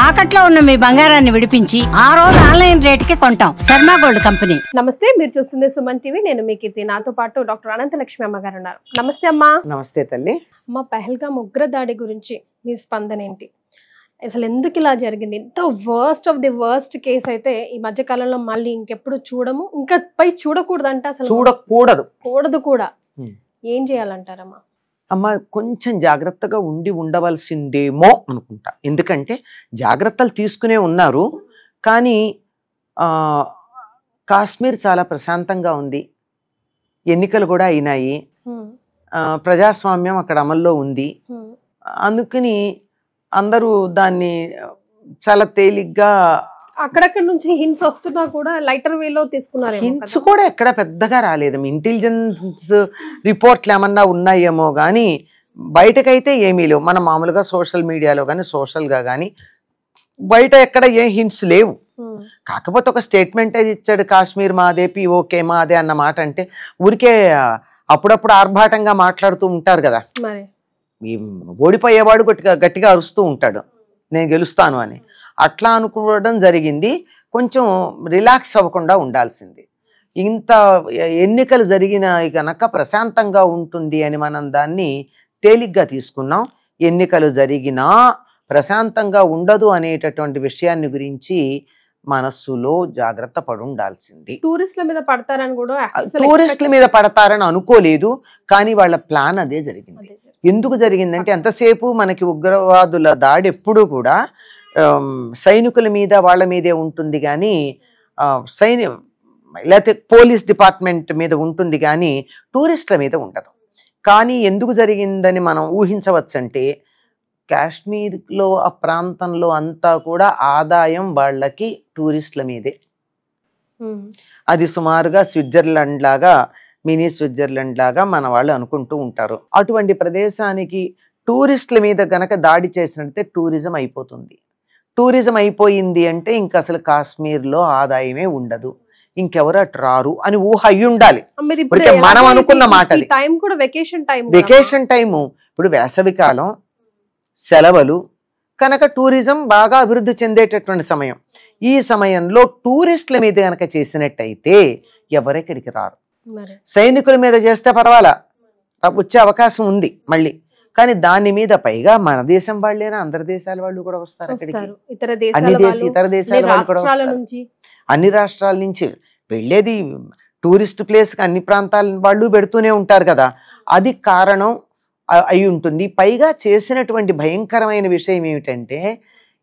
తాకట్లో ఉన్న మీ బంగారాన్ని విడిపించి ఆ రోజు ఆన్లైన్ రేటుకి కొంటాం. Sharma gold company. నమస్తే, మీరు చూస్తుంది సుమన్ టీవీ. నేను మీ కీర్తి. నాతో పాటు డాక్టర్ అనంతలక్ష్మి అమ్మగారు ఉన్నారు. నమస్తే అమ్మా. నమస్తే తల్లి. అమ్మ, పహల్గామ్ ఉగ్రదాడి గురించి మీ స్పందన ఏంటి? అసలు ఎందుకు ఇలా జరిగింది? ఇంత worst of the worst case అయితే ఈ మధ్య కాలంలో మళ్ళీ ఇంకెప్పుడు చూడము, ఇంకా పై చూడకూడదంట. అసలు చూడకూడదు కూడా. ఏం చేయాలంటారమ్మా? అమ్మ, కొంచెం జాగ్రత్తగా ఉండవలసిందేమో అనుకుంటా. ఎందుకంటే జాగ్రత్తలు తీసుకునే ఉన్నారు, కానీ కాశ్మీర్ చాలా ప్రశాంతంగా ఉంది. ఎన్నికలు కూడా అయినాయి, ప్రజాస్వామ్యం అక్కడ అమల్లో ఉంది. అందుకని అందరూ దాన్ని చాలా తేలిగ్గా, అక్కడక్కడ నుంచి హింట్స్ వస్తున్నా కూడా లైటర్ వేలో తీసుకున్నారు. హింట్స్ కూడా ఎక్కడ పెద్దగా రాలేదు. ఇంటెలిజెన్స్ రిపోర్ట్లు ఏమన్నా ఉన్నాయేమో కానీ బయటకైతే ఏమీ లేవు. మనం మామూలుగా సోషల్ మీడియాలో కానీ సోషల్గా కానీ బయట ఎక్కడ ఏ హింట్స్ లేవు. కాకపోతే ఒక స్టేట్మెంట్ అది ఇచ్చాడు, కాశ్మీర్ మాదే, ఓకే మాదే అన్న మాట. అంటే ఊరికే అప్పుడప్పుడు ఆర్భాటంగా మాట్లాడుతూ ఉంటారు కదా, ఓడిపోయేవాడు గట్టిగా అరుస్తూ ఉంటాడు నేను గెలుస్తాను అని. అట్లా అనుకోవడం జరిగింది. కొంచెం రిలాక్స్ అవ్వకుండా ఉండాల్సింది. ఇంత ఎన్నికలు జరిగిన గనక ప్రశాంతంగా ఉంటుంది అని మనం దాన్ని తేలిగ్గా తీసుకున్నాం. ఎన్నికలు జరిగినా ప్రశాంతంగా ఉండదు అనేటటువంటి విషయాన్ని గురించి మనస్సులో జాగ్రత్త పడి ఉండాల్సింది. టూరిస్టుల మీద పడతారని కూడా, టూరిస్టుల మీద పడతారని అనుకోలేదు, కానీ వాళ్ళ ప్లాన్ అదే జరిగింది. ఎందుకు జరిగిందంటే, ఎంతసేపు మనకి ఉగ్రవాదుల దాడి ఎప్పుడూ కూడా సైనికుల మీద వాళ్ళ మీదే ఉంటుంది కానీ లేకపోతే పోలీస్ డిపార్ట్మెంట్ మీద ఉంటుంది కానీ టూరిస్టుల మీద ఉండదు. కానీ ఎందుకు జరిగిందని మనం ఊహించవచ్చంటే, కాశ్మీర్లో ఆ ప్రాంతంలో అంతా కూడా ఆదాయం వాళ్ళకి టూరిస్టుల మీదే. అది సుమారుగా స్విట్జర్లాండ్ లాగా, మినీ స్విట్జర్లాండ్ లాగా మన వాళ్ళు అనుకుంటూ ఉంటారు. అటువంటి ప్రదేశానికి టూరిస్టుల మీద గనక దాడి చేసినట్టే టూరిజం అయిపోతుంది. టూరిజం అయిపోయింది అంటే ఇంకా అసలు కాశ్మీర్లో ఆదాయమే ఉండదు, ఇంకెవరు అటు రారు అని ఊహ అయ్యి ఉండాలి. మనం అనుకున్న మాట. వెకేషన్ టైము ఇప్పుడు వేసవికాలం, సెలవులు కనుక టూరిజం బాగా అభివృద్ధి చెందేటటువంటి సమయం. ఈ సమయంలో టూరిస్టుల మీద కనుక చేసినట్టయితే ఎవరెక్కడికి రారు. సైనికుల మీద చేస్తే పర్వాలా, వచ్చే అవకాశం ఉంది మళ్ళీ. కానీ దాని మీద పైగా మన దేశం వాళ్ళేనా, అందరి దేశాల వాళ్ళు కూడా వస్తారు అక్కడికి. ఇతర దేశాల వాళ్ళు కూడా వస్తారు. అన్ని రాష్ట్రాల నుంచి వెళ్ళేది టూరిస్ట్ ప్లేస్ కి అన్ని ప్రాంతాల వాళ్ళు పెడుతూనే ఉంటారు కదా, అది కారణం అయి ఉంటుంది. పైగా చేసినటువంటి భయంకరమైన విషయం ఏమిటంటే,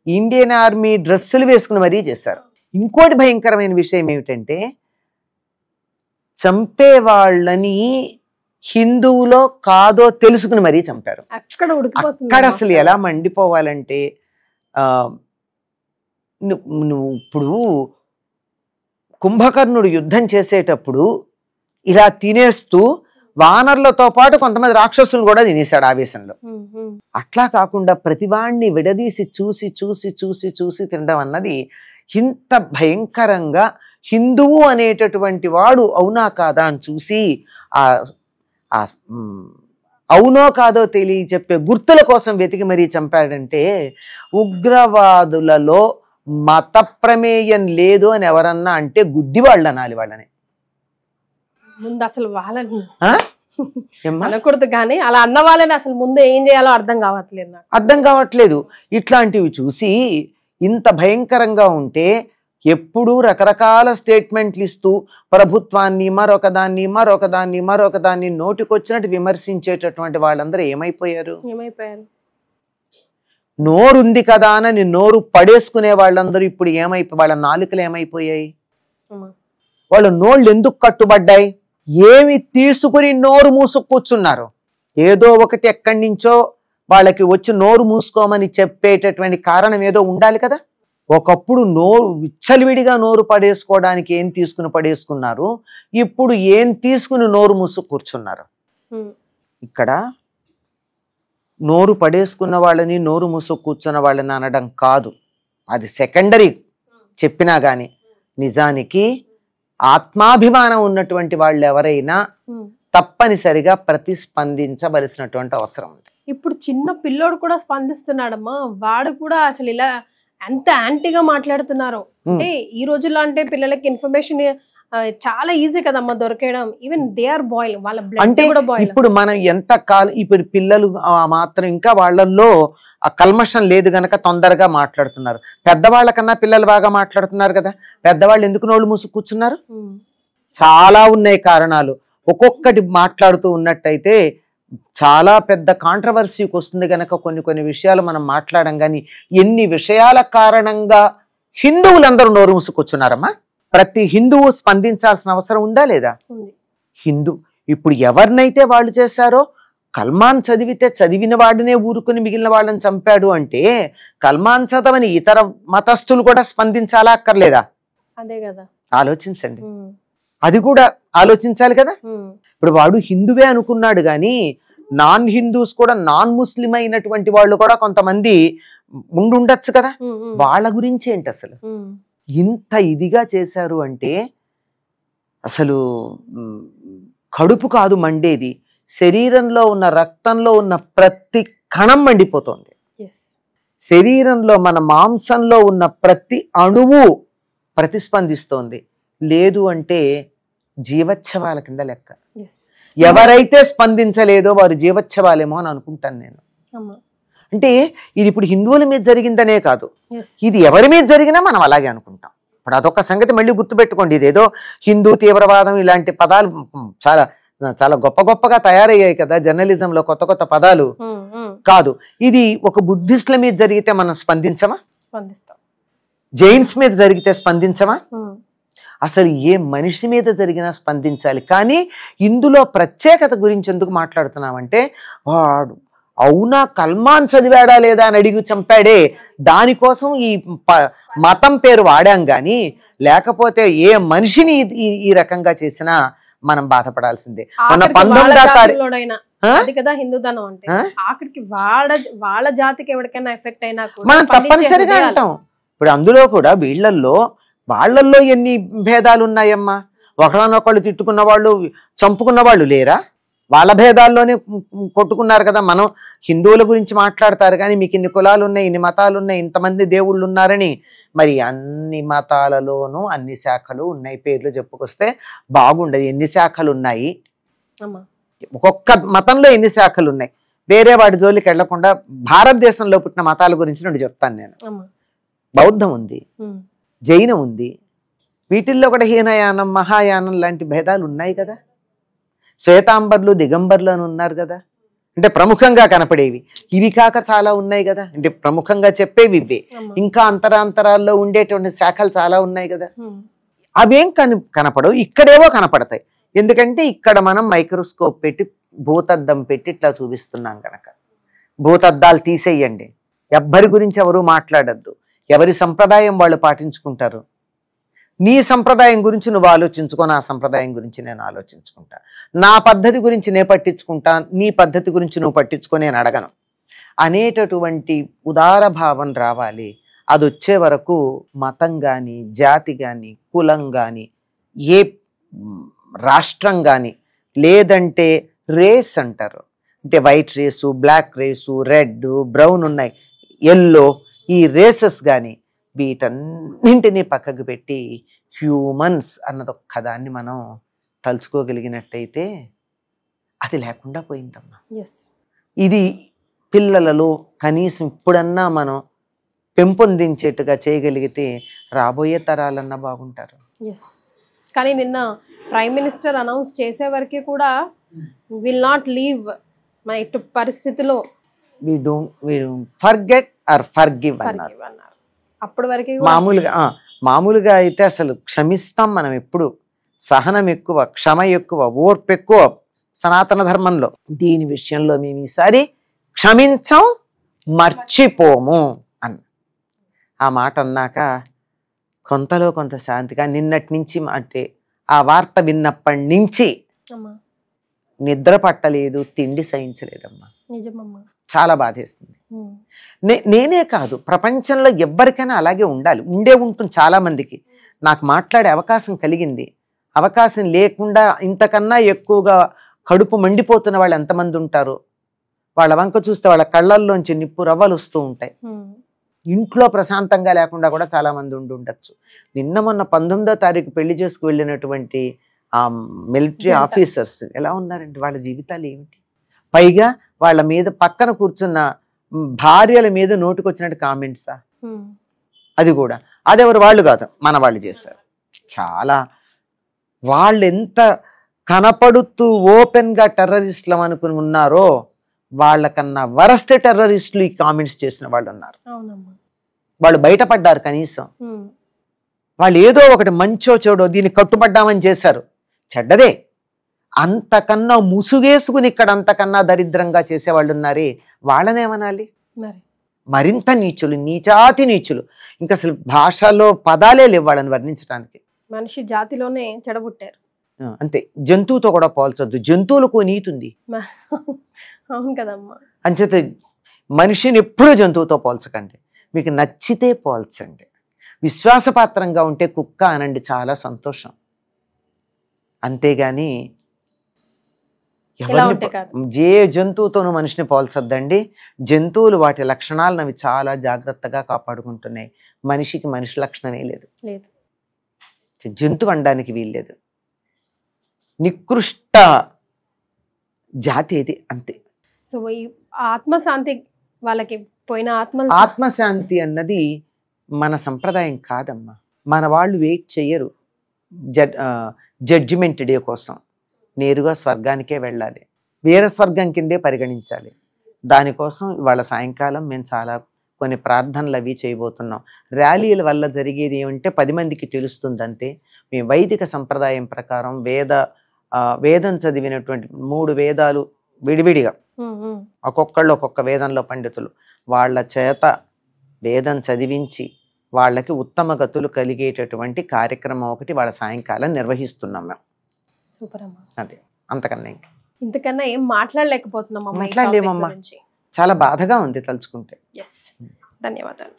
ఇండియన్ ఆర్మీ డ్రెస్సులు వేసుకుని మరీ చేశారు. ఇంకోటి భయంకరమైన విషయం ఏమిటంటే, చంపే వాళ్ళని హిందువులో కాదో తెలుసుకుని మరీ చంపారు. అక్కడ అసలు ఎలా మండిపోవాలంటే, నువ్వు ఇప్పుడు కుంభకర్ణుడు యుద్ధం చేసేటప్పుడు ఇలా తినేస్తూ వానరులతో పాటు కొంతమంది రాక్షసులు కూడా తినేశాడు ఆవేశంలో. అట్లా కాకుండా ప్రతివాణ్ణి విడదీసి చూసి చూసి చూసి చూసి తినడం అన్నది ఇంత భయంకరంగా, హిందువు అనేటటువంటి వాడు అవునా కాదా అని చూసి అవునో కాదో తెలియ చెప్పే గుర్తుల కోసం వెతికి మరీ చంపాడంటే, ఉగ్రవాదులలో మత ప్రమేయం లేదు అని ఎవరన్నా అంటే గుడ్డి వాళ్ళు అనాలి వాళ్ళని. ముందు అసలు వాళ్ళని అనకూడదు, కానీ అలా అన్న వాళ్ళని అసలు ముందు ఏం చేయాలో అర్థం కావట్లేదు. ఇట్లాంటివి చూసి ఇంత భయంకరంగా ఉంటే ఎప్పుడూ రకరకాల స్టేట్మెంట్లు ఇస్తూ ప్రభుత్వాన్ని మరొకదాన్ని నోటికొచ్చినట్టు విమర్శించేటటువంటి వాళ్ళందరూ ఏమైపోయారు? నోరుంది కదా అని నోరు పడేసుకునే వాళ్ళందరూ ఇప్పుడు వాళ్ళ నాలుకలు ఏమైపోయాయి? వాళ్ళ నోళ్ళు ఎందుకు కట్టుబడ్డాయి? ఏమి తీసుకుని నోరు మూసుకు కూర్చున్నారు? ఏదో ఒకటి ఎక్కడి నుంచో వాళ్ళకి వచ్చి నోరు మూసుకోమని చెప్పేటటువంటి కారణం ఏదో ఉండాలి కదా. ఒకప్పుడు నోరు విచ్చలవిడిగా నోరు పడేసుకోవడానికి ఏం తీసుకుని పడేసుకున్నారు, ఇప్పుడు ఏం తీసుకుని నోరు మూసుకు కూర్చున్నారు. ఇక్కడ నోరు పడేసుకున్న వాళ్ళని, నోరు మూసుకు కూర్చున్న వాళ్ళని అనడం కాదు, అది సెకండరీ చెప్పినా గాని. నిజానికి ఆత్మాభిమానం ఉన్నటువంటి వాళ్ళు ఎవరైనా తప్పనిసరిగా ప్రతిస్పందించవలసినటువంటి అవసరం ఉంది. ఇప్పుడు చిన్న పిల్లోడు కూడా స్పందిస్తున్నాడమ్మా. వాడు కూడా అసలు ఇలా ఎంత యాంటీగా మాట్లాడుతున్నారు అంటే ఈ రోజుల్లో అంటే పిల్లలకి ఇన్ఫర్మేషన్ చాలా ఈజీ కదమ్మా దొరికేయడం. ఈవెన్ దే ఆర్ బాయిల్, వాళ్ళ బ్లడ్ కూడా బాయిల్. ఇప్పుడు మనం ఎంత కాలం ఇప్పుడు పిల్లలు మాత్రం ఇంకా వాళ్ళల్లో ఆ కల్మషం లేదు గనక తొందరగా మాట్లాడుతున్నారు. పెద్దవాళ్ళ కన్నా పిల్లలు బాగా మాట్లాడుతున్నారు కదా. పెద్దవాళ్ళు ఎందుకు నోళ్ళు మూసు కూర్చున్నారు? చాలా ఉన్నాయి కారణాలు. ఒక్కొక్కటి మాట్లాడుతూ ఉన్నట్టయితే చాలా పెద్ద కాంట్రవర్సీకి వస్తుంది గనక కొన్ని విషయాలు మనం మాట్లాడడం. కానీ ఎన్ని విషయాల కారణంగా హిందువులందరూ నోరు మూసుకొచ్చున్నారమ్మా. ప్రతి హిందువు స్పందించాల్సిన అవసరం ఉందా లేదా? హిందూ ఇప్పుడు ఎవరినైతే వాళ్ళు చేశారో, కల్మాన్ చదివితే చదివిన వాడినే ఊరుకుని మిగిలిన వాళ్ళని చంపాడు అంటే కల్మాన్ చదవని ఇతర మతస్థులు కూడా స్పందించాలా అక్కర్లేదా? అదే కదా, ఆలోచించండి. అది కూడా ఆలోచించాలి కదా. ఇప్పుడు వాడు హిందువే అనుకున్నాడు కానీ నాన్ హిందూస్ కూడా, నాన్ ముస్లిం అయినటువంటి వాళ్ళు కూడా కొంతమంది ఉండుండొచ్చు కదా. వాళ్ళ గురించి ఏంటి అసలు ఇంత ఇదిగా చేశారు అంటే అసలు కడుపు కాదు మండేది, శరీరంలో ఉన్న రక్తంలో ఉన్న ప్రతి కణం మండిపోతుంది. శరీరంలో మన మాంసంలో ఉన్న ప్రతి అణువు ప్రతిస్పందిస్తోంది. లేదు అంటే జీవచ్ఛవాల కింద లెక్క. ఎవరైతే స్పందించలేదో వారు జీవచ్ఛవాలేమో అని అనుకుంటాను నేను. అంటే ఇది ఇప్పుడు హిందువుల మీద జరిగిందనే కాదు, ఇది ఎవరి మీద జరిగినా మనం అలాగే అనుకుంటాం. ఇప్పుడు అదొక సంగతి మళ్ళీ గుర్తుపెట్టుకోండి. ఇదేదో హిందూ తీవ్రవాదం ఇలాంటి పదాలు చాలా చాలా గొప్పగా తయారయ్యాయి కదా జర్నలిజంలో, కొత్త పదాలు కాదు. ఇది ఒక బుద్ధిస్టుల మీద జరిగితే మనం స్పందించమా? జైన్స్ మీద జరిగితే స్పందించమా? అసలు ఏ మనిషి మీద జరిగినా స్పందించాలి. కానీ ఇందులో ప్రత్యేకత గురించి ఎందుకు మాట్లాడుతున్నామంటే వాడు అవునా కల్మాన్ చదివాడా లేదా అని అడిగి చంపాడే, దానికోసం ఈ మతం పేరు వాడాం గాని లేకపోతే ఏ మనిషిని ఈ రకంగా చేసినా మనం బాధపడాల్సిందే. మన 19వ తారీఖు హిందూధనం అంటే ఆఖరికి వాళ్ళ జాతికి ఎవరికైనా ఎఫెక్ట్ అయినా మనం తప్పనిసరిగా అంటాం. ఇప్పుడు అందులో కూడా వాళ్ళల్లో ఎన్ని భేదాలు ఉన్నాయమ్మా. ఒకళ్ళనొకళ్ళు తిట్టుకున్న వాళ్ళు, చంపుకున్న వాళ్ళు లేరా? వాళ్ళ భేదాల్లోనే కొట్టుకున్నారు కదా. మనం హిందువుల గురించి మాట్లాడతారు కానీ మీకు ఇన్ని కులాలు ఉన్నాయి, ఇన్ని మతాలు ఉన్నాయి, ఇంతమంది దేవుళ్ళు ఉన్నారని. మరి అన్ని మతాలలోనూ అన్ని శాఖలు ఉన్నాయి. పేర్లు చెప్పుకొస్తే బాగుండదు. ఎన్ని శాఖలు ఉన్నాయి, ఒక్కొక్క మతంలో ఎన్ని శాఖలు ఉన్నాయి. వేరే వాడి జోలికి వెళ్లకుండా భారతదేశంలో పుట్టిన మతాల గురించి నేను చెప్తాను నేను. బౌద్ధం ఉంది, జైనం ఉంది, వీటిల్లో కూడా హీనయానం మహాయానం లాంటి భేదాలు ఉన్నాయి కదా. శ్వేతాంబర్లు దిగంబర్లు అని ఉన్నారు కదా, అంటే ప్రముఖంగా కనపడేవి. ఇవి కాక చాలా ఉన్నాయి కదా, అంటే ప్రముఖంగా చెప్పేవి ఇవే. ఇంకా అంతరాంతరాల్లో ఉండేటువంటి శాఖలు చాలా ఉన్నాయి కదా. అవేం కనపడవు, ఇక్కడేవో కనపడతాయి. ఎందుకంటే ఇక్కడ మనం మైక్రోస్కోప్ పెట్టి భూతద్దం పెట్టి ఇట్లా చూపిస్తున్నాం కనుక. భూతద్దాలు తీసేయండి, ఎవ్వరి గురించి ఎవరు మాట్లాడద్దు, ఎవరి సంప్రదాయం వాళ్ళు పాటించుకుంటారు. నీ సంప్రదాయం గురించి నువ్వు ఆలోచించుకో, నా సంప్రదాయం గురించి నేను ఆలోచించుకుంటా. నా పద్ధతి గురించి నేను పట్టించుకుంటా, నీ పద్ధతి గురించి నువ్వు పట్టించుకో, నేను అడగను అనేటటువంటి ఉదార భావం రావాలి. అది వచ్చే వరకు మతం కానీ, జాతి కానీ, కులం కానీ, ఏ రాష్ట్రం కానీ, లేదంటే రేస్ అంటారు, అంటే white race, black race, red, brown ఉన్నాయి, ఎల్లో, ఈ రేసెస్ కానీ వీటన్నింటినీ పక్కకు పెట్టి హ్యూమన్స్ అన్నది ఒక్కదాన్ని మనం తలుచుకోగలిగినట్టయితే అది లేకుండా పోయిందమ్మా. ఇది పిల్లలలో కనీసం ఇప్పుడన్నా మనం పెంపొందించేట్టుగా చేయగలిగితే రాబోయే తరాలన్నా బాగుంటారు. కానీ నిన్న ప్రైమ్ మినిస్టర్ అనౌన్స్ చేసే వరకు కూడా విల్ నాట్ లీవ్ మన ఇటు పరిస్థితిలో we don't forget or forgive అన్నారు. అప్పటి వరకు మామూలుగా అయితే అసలు క్షమిస్తాం మనం ఎప్పుడు. సహనం ఎక్కువ, క్షమ ఎక్కువ, ఓర్పు ఎక్కువ సనాతన ధర్మంలో. దీని విషయంలో మేము ఈసారి క్షమించం, మర్చిపోము అన్న ఆ మాట అన్నాక కొంతలో కొంత శాంతిగా నిన్నటి నుంచి, అంటే ఆ వార్త విన్నప్పటి నుంచి నిద్ర పట్టలేదు, తిండి సహించలేదమ్మా. చాలా బాధేస్తుంది. నేనే కాదు, ప్రపంచంలో ఎవ్వరికైనా అలాగే ఉండే ఉంటుంది చాలా మందికి. నాకు మాట్లాడే అవకాశం కలిగింది. అవకాశం లేకుండా ఇంతకన్నా ఎక్కువగా కడుపు మండిపోతున్న వాళ్ళు ఎంతమంది ఉంటారు. వాళ్ళ వంక చూస్తే వాళ్ళ కళ్ళల్లోంచి నిప్పు రవ్వలు వస్తూ ఉంటాయి. ఇంట్లో ప్రశాంతంగా లేకుండా కూడా చాలా మంది ఉండి ఉండొచ్చు. నిన్న మొన్న 19వ తారీఖు పెళ్లి చేసుకు వెళ్ళినటువంటి ఆ మిలిటరీ ఆఫీసర్స్ ఎలా ఉన్నారండి, వాళ్ళ జీవితాలు ఏమిటి? పైగా వాళ్ళ మీద పక్కన కూర్చున్న భార్యల మీద నోటుకొచ్చినట్టు కామెంట్సా? అది కూడా అదెవరు వాళ్ళు కాదు, మన వాళ్ళు చేశారు. చాలా వాళ్ళు ఎంత కనపడుతూ ఓపెన్ గా టెర్రరిస్టులు అనుకుని ఉన్నారో వాళ్ళకన్నా వరస్ట్ టెర్రరిస్టులు ఈ కామెంట్స్ చేసిన వాళ్ళు ఉన్నారు. వాళ్ళు బయటపడ్డారు. కనీసం వాళ్ళు ఏదో ఒకటి మంచో చెడో దీన్ని కట్టుబడ్డామని చేశారు, చెడ్డదే. అంతకన్నా ముసుగేసుకుని ఇక్కడ అంతకన్నా దరిద్రంగా చేసేవాళ్ళు ఉన్నారే, వాళ్ళనేమనాలి? మరింత నీచులు, నీచాతి నీచులు. ఇంకా అసలు భాషలో పదాలే లేవు వాళ్ళని వర్ణించడానికి. మనిషి జాతిలోనే చెడబుట్టారు అంతే. జంతువుతో కూడా పోల్చొద్దు, జంతువులకు నీతి ఉంది. అవును కదమ్మా. అంచేత మనిషిని ఎప్పుడూ జంతువుతో పోల్చకండి, మీకు నచ్చితే పోల్చండి. విశ్వాసపాత్రంగా ఉంటే కుక్క అనండి, చాలా సంతోషం. అంతేగాని ఏ జంతువుతోనూ మనిషిని పోల్చొద్దండి. జంతువులు వాటి లక్షణాలను అవి చాలా జాగ్రత్తగా కాపాడుకుంటున్నాయి. మనిషికి మనిషి లక్షణమే లేదు, జంతువు అనడానికి వీల్లేదు. నికృష్ట జాతి ఇది, అంతే. సో ఈ ఆత్మశాంతి వాళ్ళకి పోయిన ఆత్మశాంతి అన్నది మన సంప్రదాయం కాదమ్మా. మన వాళ్ళు వెయిట్ చెయ్యరు జడ్జిమెంట్ డే కోసం. నేరుగా స్వర్గానికే వెళ్ళాలి, వేరే స్వర్గం కిందే పరిగణించాలి. దానికోసం ఇవాళ సాయంకాలం మేము చాలా కొన్ని ప్రార్థనలు అవి చేయబోతున్నాం. ర్యాలీల వల్ల జరిగేది ఏమంటే 10 మందికి తెలుస్తుంది అంతే. మేము వైదిక సంప్రదాయం ప్రకారం వేదం చదివినటువంటి 3 వేదాలు విడివిడిగా, ఒక్కొక్కళ్ళు ఒక్కొక్క వేదంలో పండితులు, వాళ్ళ చేత వేదం చదివించి వాళ్ళకి ఉత్తమ గతులు కలిగేటటువంటి కార్యక్రమం ఒకటి వాళ్ళ సాయంకాలం నిర్వహిస్తున్నాం మేము. సూపర్ అమ్మా. అదే, అంతకన్నా ఇంతకన్నా ఏం మాట్లాడలేకపోతున్నాం. మాట్లాడలేమమ్మా, చాలా బాధగా ఉంది తలుచుకుంటే. ధన్యవాదాలు.